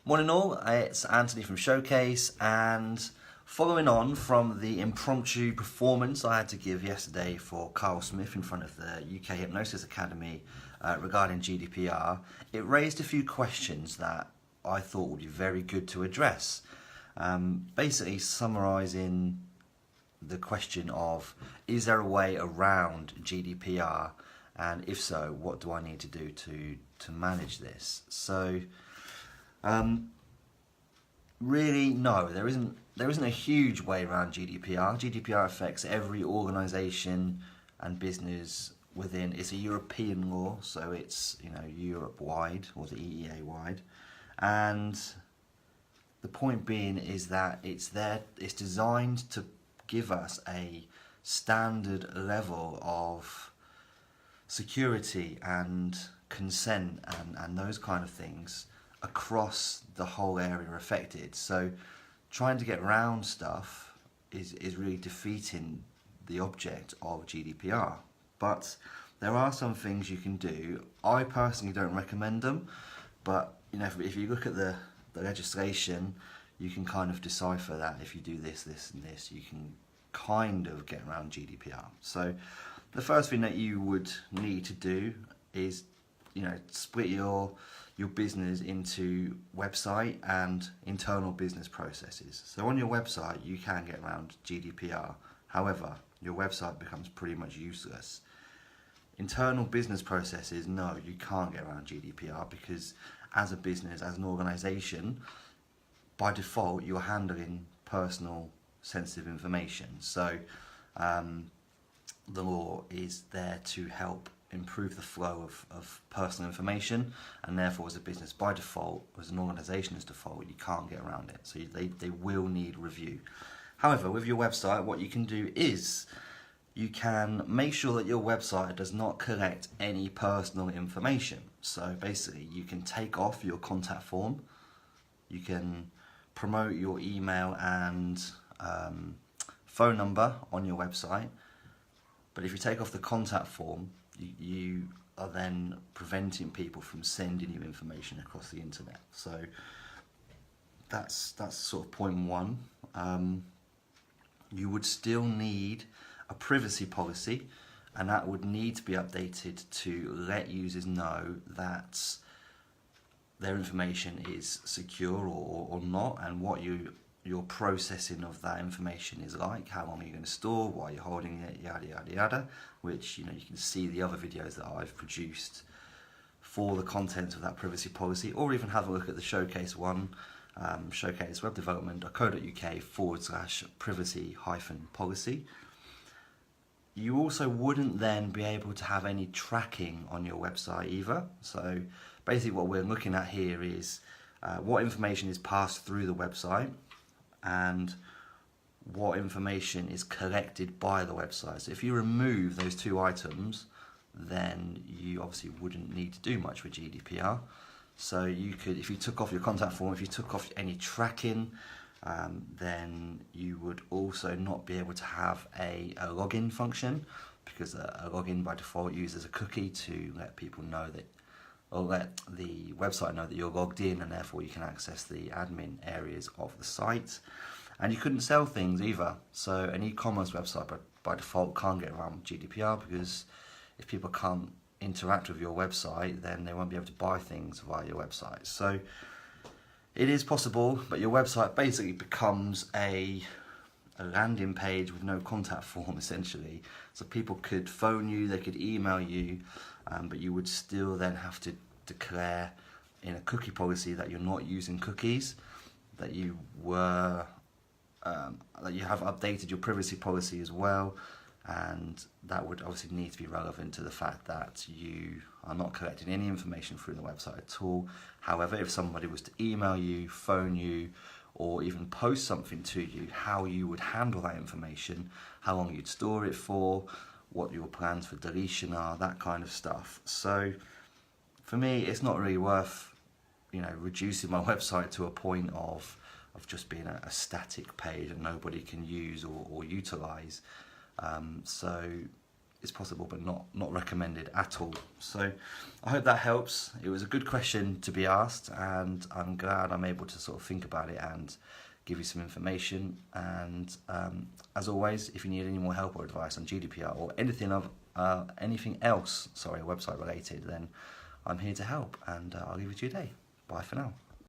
Morning all, it's Anthony from Showcase, and following on from the impromptu performance I had to give yesterday for Carl Smith in front of the UK Hypnosis Academy regarding GDPR, it raised a few questions that I thought would be very good to address. Basically summarising the question of, is there a way around GDPR, and if so, what do I need to do to manage this? So really, no, there isn't a huge way around GDPR. GDPR affects every organisation and business within. It's a European law, so it's Europe-wide or the EEA wide, and the point being is that it's designed to give us a standard level of security and consent and those kind of things across the whole area affected. So trying to get around stuff is really defeating the object of GDPR. But there are some things you can do. I personally don't recommend them, but if you look at the legislation, you can kind of decipher that if you do this, this and this, you can kind of get around GDPR. So the first thing that you would need to do is split your business into website and internal business processes. So on your website you can get around GDPR, however your website becomes pretty much useless. Internal business processes, no, you can't get around GDPR, because as a business, as an organisation, by default you're handling personal sensitive information. So the law is there to help improve the flow of personal information, and therefore as a business by default, as an organisation as default, you can't get around it. So they will need review. However, with your website, what you can do is you can make sure that your website does not collect any personal information. So basically you can take off your contact form, you can promote your email and phone number on your website, but if you take off the contact form, you are then preventing people from sending you information across the internet. So that's sort of point one. You would still need a privacy policy, and that would need to be updated to let users know that their information is secure or not, and what your processing of that information is like, how long are you going to store, why you're holding it, yada yada yada, which you can see the other videos that I've produced for the contents of that privacy policy, or even have a look at the Showcase one, showcasewebdevelopment.co.uk/privacy-policy. You also wouldn't then be able to have any tracking on your website either. So basically what we're looking at here is what information is passed through the website and what information is collected by the website. So if you remove those two items, then you obviously wouldn't need to do much with GDPR. So you could, if you took off your contact form, if you took off any tracking, then you would also not be able to have a login function, because a login by default uses a cookie to let people know that, or let the website know that you're logged in, and therefore you can access the admin areas of the site. And you couldn't sell things either. So an e-commerce website by default can't get around GDPR, because if people can't interact with your website, then they won't be able to buy things via your website. So it is possible, but your website basically becomes a landing page with no contact form, essentially. So people could phone you, they could email you, but you would still then have to declare in a cookie policy that you're not using cookies, that you were that you have updated your privacy policy as well, and that would obviously need to be relevant to the fact that you are not collecting any information through the website at all. However, if somebody was to email you, phone you, or even post something to you, how you would handle that information, how long you'd store it for, what your plans for deletion are, that kind of stuff. So for me, it's not really worth reducing my website to a point of just being a static page that nobody can use or utilize. So is possible, but not recommended at all. So I hope that helps. It was a good question to be asked, and I'm glad I'm able to sort of think about it and give you some information. And as always, if you need any more help or advice on GDPR or anything else, website related, then I'm here to help, and I'll leave it to your day. Bye for now.